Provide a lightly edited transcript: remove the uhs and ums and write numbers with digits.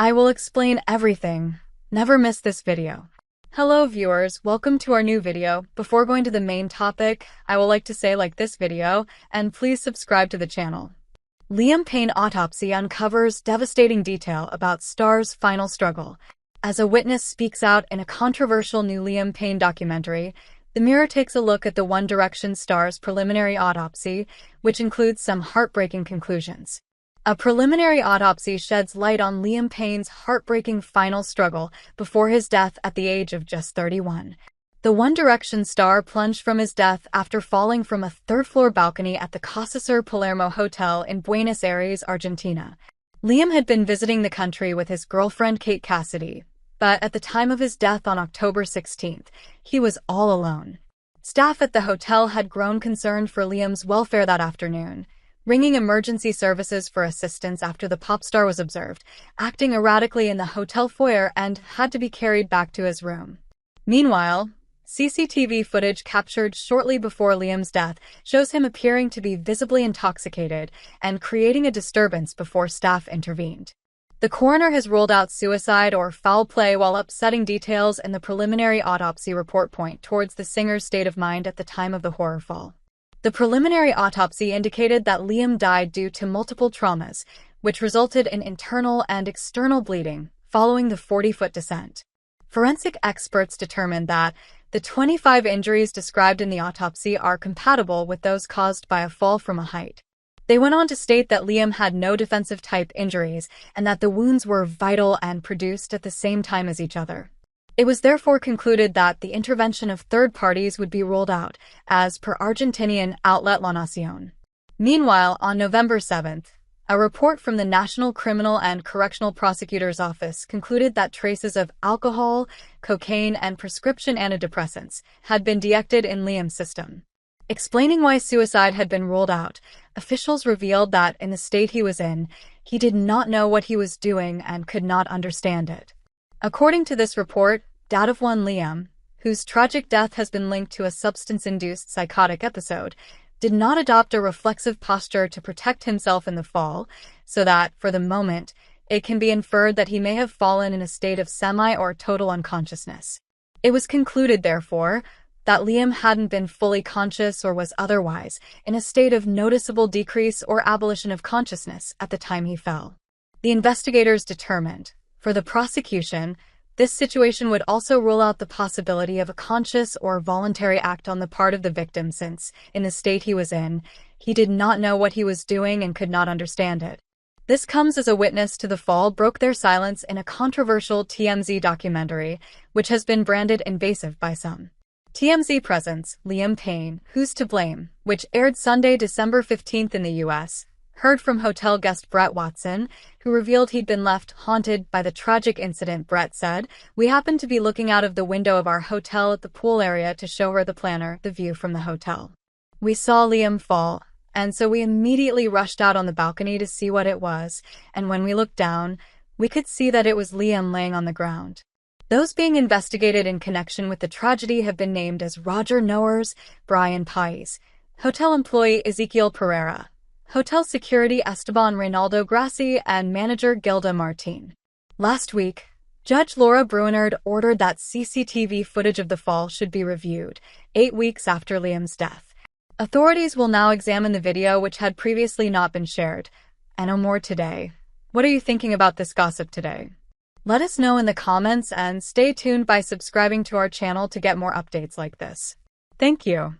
I will explain everything. Never miss this video. Hello viewers, welcome to our new video. Before going to the main topic, I would like to say like this video, and please subscribe to the channel. Liam Payne autopsy uncovers devastating detail about Star's final struggle. As a witness speaks out in a controversial new Liam Payne documentary, The Mirror takes a look at the One Direction star's preliminary autopsy, which includes some heartbreaking conclusions. A preliminary autopsy sheds light on Liam Payne's heartbreaking final struggle before his death at the age of just 31. The One Direction star plunged from his death after falling from a third-floor balcony at the Casa Sur Palermo Hotel in Buenos Aires, Argentina. Liam had been visiting the country with his girlfriend Kate Cassidy, but at the time of his death on October 16th, he was all alone. Staff at the hotel had grown concerned for Liam's welfare that afternoon, ringing emergency services for assistance after the pop star was observed, acting erratically in the hotel foyer and had to be carried back to his room. Meanwhile, CCTV footage captured shortly before Liam's death shows him appearing to be visibly intoxicated and creating a disturbance before staff intervened. The coroner has ruled out suicide or foul play, while upsetting details in the preliminary autopsy report point towards the singer's state of mind at the time of the horror fall. The preliminary autopsy indicated that Liam died due to multiple traumas, which resulted in internal and external bleeding following the 40-foot descent. Forensic experts determined that the 25 injuries described in the autopsy are compatible with those caused by a fall from a height. They went on to state that Liam had no defensive-type injuries and that the wounds were vital and produced at the same time as each other. It was therefore concluded that the intervention of third parties would be ruled out, as per Argentinian outlet La Nación. Meanwhile, on November 7th, a report from the National Criminal and Correctional Prosecutor's Office concluded that traces of alcohol, cocaine, and prescription antidepressants had been detected in Liam's system. Explaining why suicide had been ruled out, officials revealed that in the state he was in, he did not know what he was doing and could not understand it. According to this report, Dad of one Liam, whose tragic death has been linked to a substance-induced psychotic episode, did not adopt a reflexive posture to protect himself in the fall, so that, for the moment, it can be inferred that he may have fallen in a state of semi- or total unconsciousness. It was concluded, therefore, that Liam hadn't been fully conscious or was otherwise in a state of noticeable decrease or abolition of consciousness at the time he fell. The investigators determined, for the prosecution, this situation would also rule out the possibility of a conscious or voluntary act on the part of the victim since, in the state he was in, he did not know what he was doing and could not understand it. This comes as a witness to the fall broke their silence in a controversial TMZ documentary, which has been branded invasive by some. TMZ presents Liam Payne, Who's to Blame?, which aired Sunday, December 15th in the U.S., heard from hotel guest Brett Watson, who revealed he'd been left haunted by the tragic incident. Brett said, "We happened to be looking out of the window of our hotel at the pool area to show her, the planner, the view from the hotel. We saw Liam fall, and so we immediately rushed out on the balcony to see what it was, and when we looked down, we could see that it was Liam laying on the ground." Those being investigated in connection with the tragedy have been named as Roger Noers, Brian Pais, hotel employee Ezekiel Pereira, hotel security Esteban Reynaldo Grassi, and manager Gilda Martin. Last week, Judge Laura Bruinard ordered that CCTV footage of the fall should be reviewed, 8 weeks after Liam's death. Authorities will now examine the video, which had previously not been shared. I know more today. What are you thinking about this gossip today? Let us know in the comments and stay tuned by subscribing to our channel to get more updates like this. Thank you.